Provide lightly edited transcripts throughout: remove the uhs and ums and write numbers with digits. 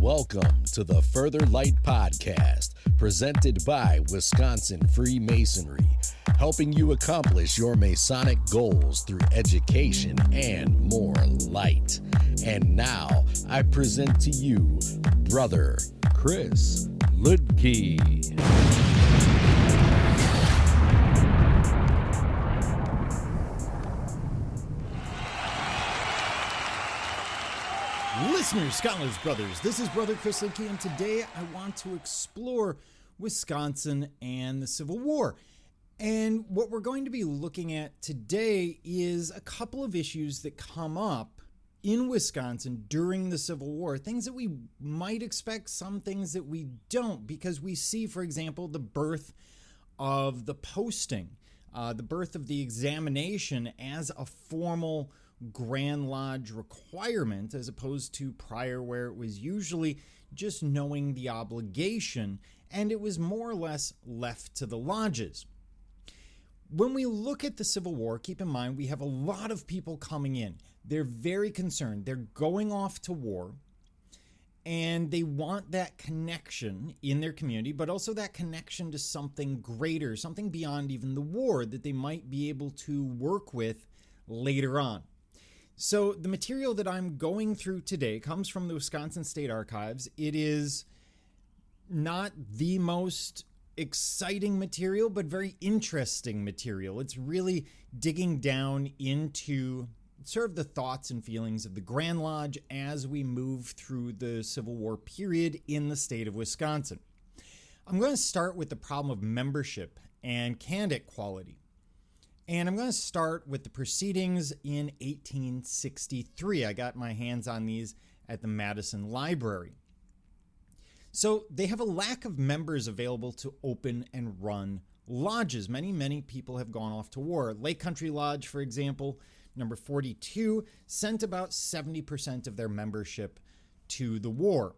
Welcome to the Further Light Podcast, presented by Wisconsin Freemasonry, helping you accomplish your Masonic goals through education and more light. And now, I present to you, Brother Chris Ludke. Listeners, scholars, brothers, this is Brother Chris Ludke, and today I want to explore Wisconsin and the Civil War. And what we're going to be looking at today is a couple of issues that come up in Wisconsin during the Civil War, things that we might expect, some things that we don't, because we see, for example, the birth of the posting, the birth of the examination as a formal Grand Lodge requirement, as opposed to prior where it was usually just knowing the obligation and it was more or less left to the lodges. When we look at the Civil War, keep in mind we have a lot of people coming in. They're very concerned. They're going off to war and they want that connection in their community, but also that connection to something greater, something beyond even the war that they might be able to work with later on. So the material that I'm going through today comes from the Wisconsin State Archives. It is not the most exciting material, but very interesting material. It's really digging down into sort of the thoughts and feelings of the Grand Lodge as we move through the Civil War period in the state of Wisconsin. I'm going to start with the problem of membership and candidate quality. And I'm going to start with the proceedings in 1863. I got my hands on these at the Madison Library. So they have a lack of members available to open and run lodges. Many people have gone off to war. Lake Country Lodge, for example, number 42, sent about 70% of their membership to the war.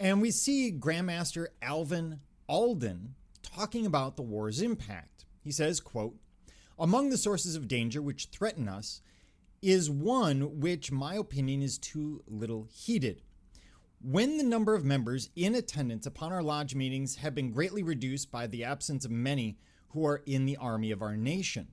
And we see Grandmaster Alvin Alden talking about the war's impact. He says, quote, "Among the sources of danger which threaten us is one which my opinion is too little heeded. When the number of members in attendance upon our lodge meetings have been greatly reduced by the absence of many who are in the army of our nation."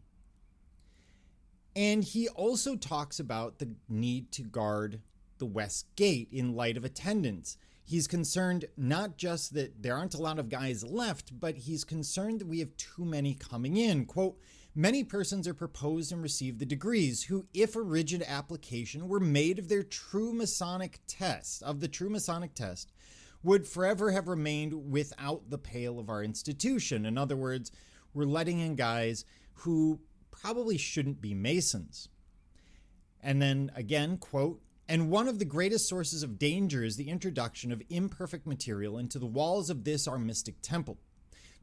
And he also talks about the need to guard the West Gate in light of attendance. He's concerned not just that there aren't a lot of guys left, but he's concerned that we have too many coming in. Quote, "Many persons are proposed and receive the degrees who, if a rigid application were made of the true Masonic test, would forever have remained without the pale of our institution." In other words, we're letting in guys who probably shouldn't be Masons. And then again, quote, "And one of the greatest sources of danger is the introduction of imperfect material into the walls of this our mystic temple.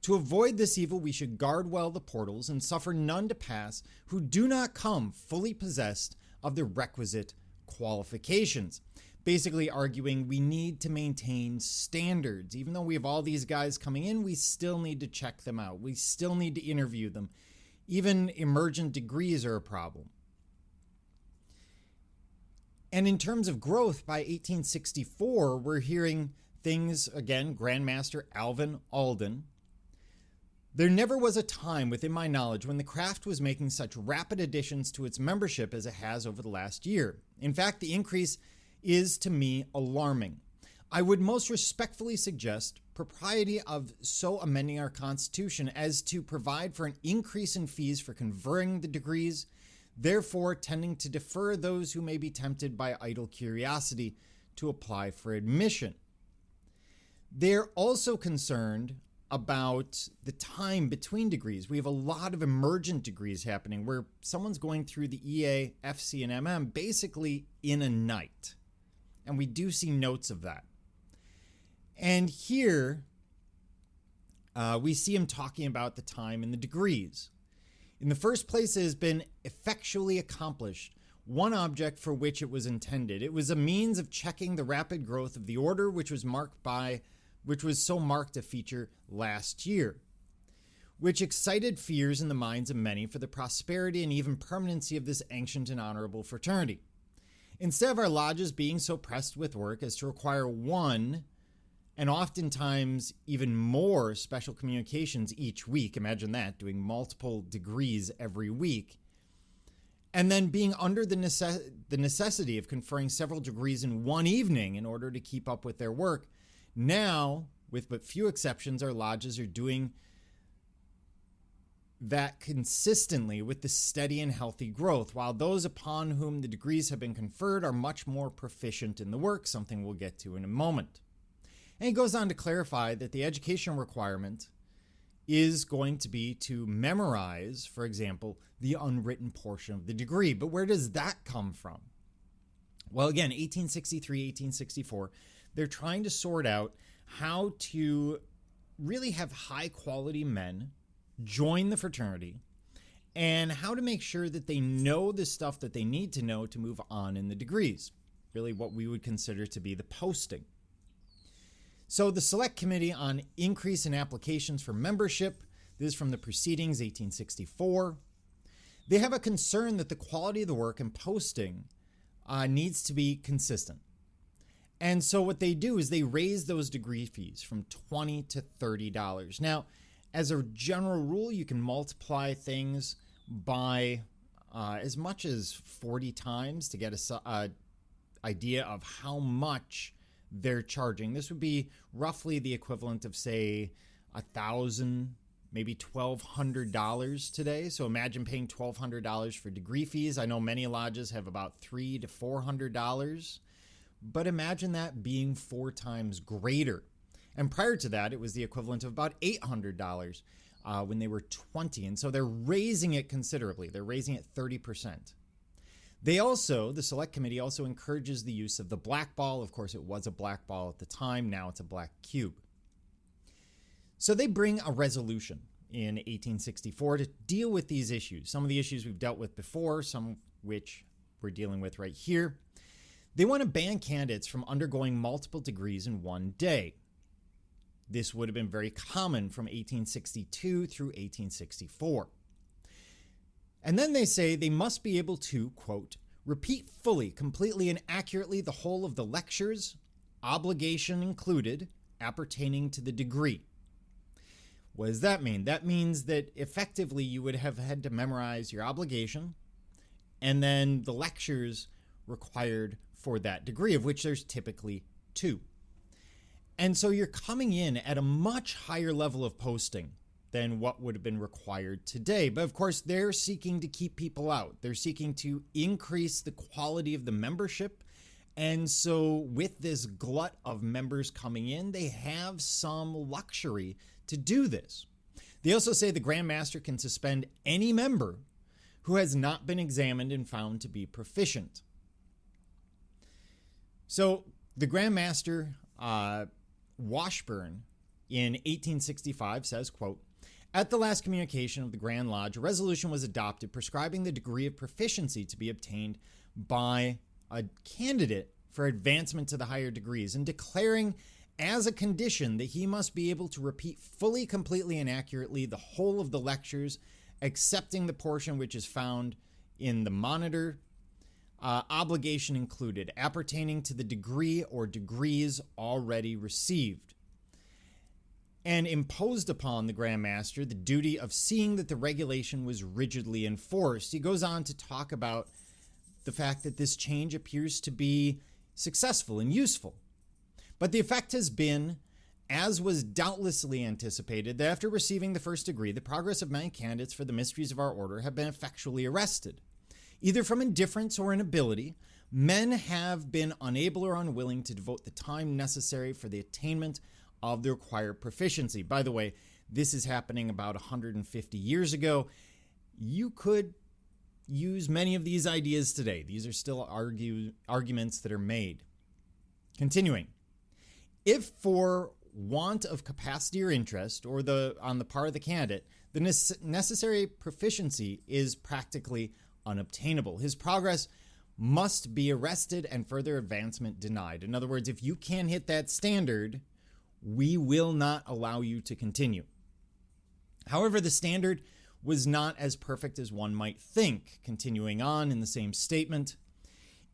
To avoid this evil, we should guard well the portals and suffer none to pass who do not come fully possessed of the requisite qualifications." Basically arguing we need to maintain standards. Even though we have all these guys coming in, we still need to check them out. We still need to interview them. Even emergent degrees are a problem. And in terms of growth, by 1864, we're hearing things, again, Grandmaster Alvin Alden. "There never was a time within my knowledge when the craft was making such rapid additions to its membership as it has over the last year. In fact, the increase is to me alarming. I would most respectfully suggest propriety of so amending our Constitution as to provide for an increase in fees for conferring the degrees, therefore tending to defer those who may be tempted by idle curiosity to apply for admission." They're also concerned about the time between degrees. We have a lot of emergent degrees happening where someone's going through the EA, FC, and MM basically in a night. And we do see notes of that. And here we see him talking about the time and the degrees. "In the first place, it has been effectually accomplished, one object for which it was intended. It was a means of checking the rapid growth of the order which was so marked a feature last year, which excited fears in the minds of many for the prosperity and even permanency of this ancient and honorable fraternity. Instead of our lodges being so pressed with work as to require one and oftentimes even more special communications each week, imagine that, doing multiple degrees every week, and then being under the necessity of conferring several degrees in one evening in order to keep up with their work, now, with but few exceptions, our lodges are doing that consistently with the steady and healthy growth, while those upon whom the degrees have been conferred are much more proficient in the work, something we'll get to in a moment. And he goes on to clarify that the education requirement is going to be to memorize, for example, the unwritten portion of the degree. But where does that come from? Well, again, 1863, 1864, they're trying to sort out how to really have high quality men join the fraternity and how to make sure that they know the stuff that they need to know to move on in the degrees, really what we would consider to be the posting. So the Select Committee on Increase in Applications for Membership, this is from the Proceedings, 1864. They have a concern that the quality of the work and posting needs to be consistent. And so what they do is they raise those degree fees from $20 to $30. Now, as a general rule, you can multiply things by as much as 40 times to get a idea of how much they're charging. This would be roughly the equivalent of, say, $1,000, maybe $1,200 today. So imagine paying $1,200 for degree fees. I know many lodges have about $300 to $400, but imagine that being 4 times greater. And prior to that, it was the equivalent of about $800 when they were 20. And so they're raising it considerably. They're raising it 30%. They also, the Select Committee also encourages the use of the black ball. Of course, it was a black ball at the time. Now it's a black cube. So they bring a resolution in 1864 to deal with these issues. Some of the issues we've dealt with before, some which we're dealing with right here. They want to ban candidates from undergoing multiple degrees in one day. This would have been very common from 1862 through 1864. And then they say they must be able to, quote, repeat fully, completely, and accurately the whole of the lectures, obligation included, appertaining to the degree. What does that mean? That means that effectively you would have had to memorize your obligation and then the lectures required for that degree, of which there's typically 2. And so you're coming in at a much higher level of posting than what would have been required today. But of course, they're seeking to keep people out. They're seeking to increase the quality of the membership. And so with this glut of members coming in, they have some luxury to do this. They also say the Grand Master can suspend any member who has not been examined and found to be proficient. So the Grand Master, Washburn, in 1865 says, quote, at the last communication of the Grand Lodge, a resolution was adopted prescribing the degree of proficiency to be obtained by a candidate for advancement to the higher degrees and declaring as a condition that he must be able to repeat fully, completely, and accurately the whole of the lectures, excepting the portion which is found in the monitor, obligation included, appertaining to the degree or degrees already received, and imposed upon the Grand Master the duty of seeing that the regulation was rigidly enforced. He goes on to talk about the fact that this change appears to be successful and useful. But the effect has been, as was doubtlessly anticipated, that after receiving the first degree, the progress of many candidates for the mysteries of our order have been effectually arrested. Either from indifference or inability, men have been unable or unwilling to devote the time necessary for the attainment of the required proficiency. By the way, this is happening about 150 years ago. You could use many of these ideas today. These are still arguments that are made. Continuing. If for want of capacity or interest, or on the part of the candidate, the necessary proficiency is practically unobtainable, his progress must be arrested and further advancement denied. In other words, if you can't hit that standard, we will not allow you to continue. However, the standard was not as perfect as one might think. Continuing on in the same statement,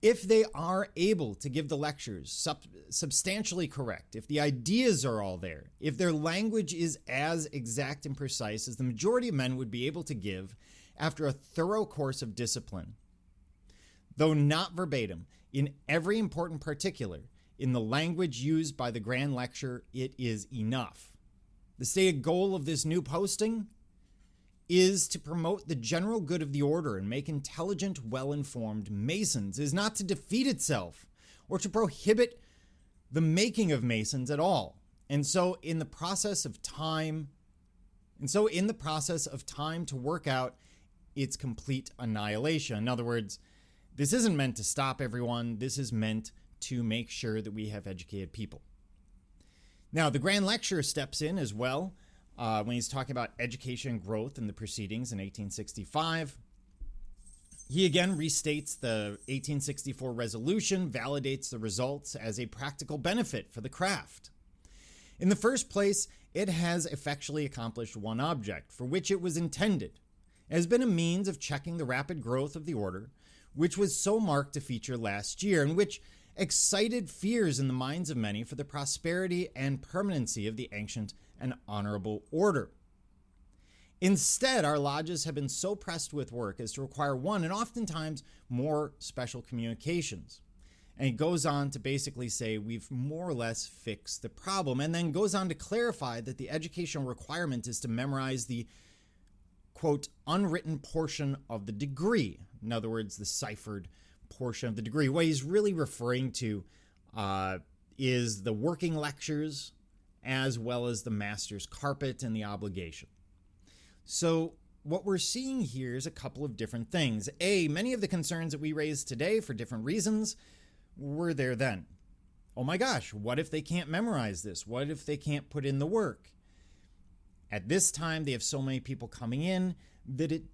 If they are able to give the lectures substantially correct, if the ideas are all there, if their language is as exact and precise as the majority of men would be able to give after a thorough course of discipline, though not verbatim, in every important particular, in the language used by the grand lecture, it is enough. The stated goal of this new posting is to promote the general good of the order and make intelligent, well-informed Masons, is not to defeat itself or to prohibit the making of Masons at all. And so in the process of time to work out its complete annihilation. In other words, this isn't meant to stop everyone. This is meant to make sure that we have educated people. Now, the Grand Lecturer steps in as well when he's talking about education and growth in the proceedings in 1865. He again restates the 1864 resolution, validates the results as a practical benefit for the craft. In the first place, it has effectually accomplished one object for which it was intended. It has been a means of checking the rapid growth of the order, which was so marked a feature last year, and which excited fears in the minds of many for the prosperity and permanency of the ancient and honorable order. Instead, our lodges have been so pressed with work as to require one and oftentimes more special communications. And he goes on to basically say we've more or less fixed the problem, and then goes on to clarify that the educational requirement is to memorize the, quote, unwritten portion of the degree. In other words, the ciphered portion of the degree. What he's really referring to is the working lectures as well as the master's carpet and the obligation. So what we're seeing here is a couple of different things. Many of the concerns that we raised today for different reasons were there then. Oh my gosh, what if they can't memorize this? What if they can't put in the work? At this time, they have so many people coming in that it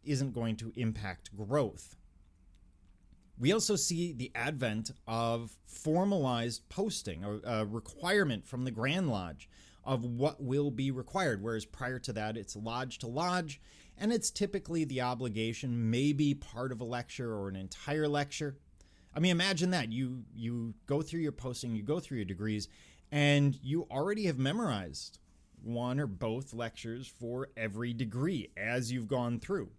isn't going to impact growth. We also see the advent of formalized posting, or a requirement from the Grand Lodge of what will be required, whereas prior to that, it's lodge to lodge, and it's typically the obligation, maybe part of a lecture or an entire lecture. I mean, imagine that. You go through your posting, you go through your degrees, and you already have memorized one or both lectures for every degree as you've gone through.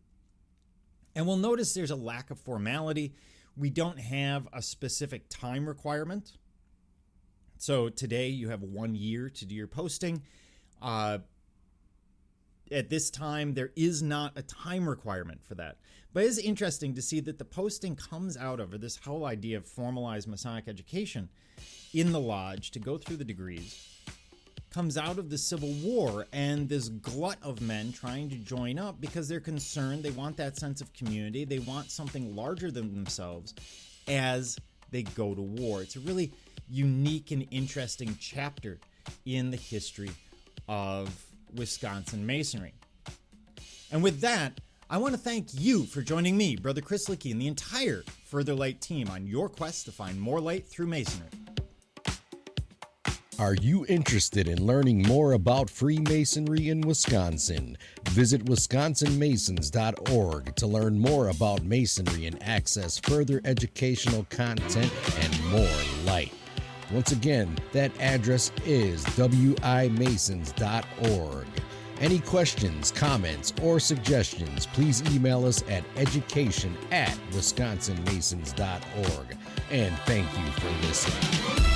And we'll notice there's a lack of formality. We don't have a specific time requirement. So today you have 1 year to do your posting. At this time, there is not a time requirement for that. But it's interesting to see that the posting comes out of, or this whole idea of formalized Masonic education in the lodge to go through the degrees, comes out of the Civil War and this glut of men trying to join up because they're concerned. They want that sense of community. They want something larger than themselves as they go to war. It's a really unique and interesting chapter in the history of Wisconsin Masonry. And with that, I want to thank you for joining me, Brother Chris Lickey, and the entire Further Light team on your quest to find more light through Masonry. Are you interested in learning more about Freemasonry in Wisconsin? Visit wisconsinmasons.org to learn more about Masonry and access further educational content and more light. Once again, that address is wimasons.org. Any questions, comments, or suggestions, please email us at education@wisconsinmasons.org. And thank you for listening.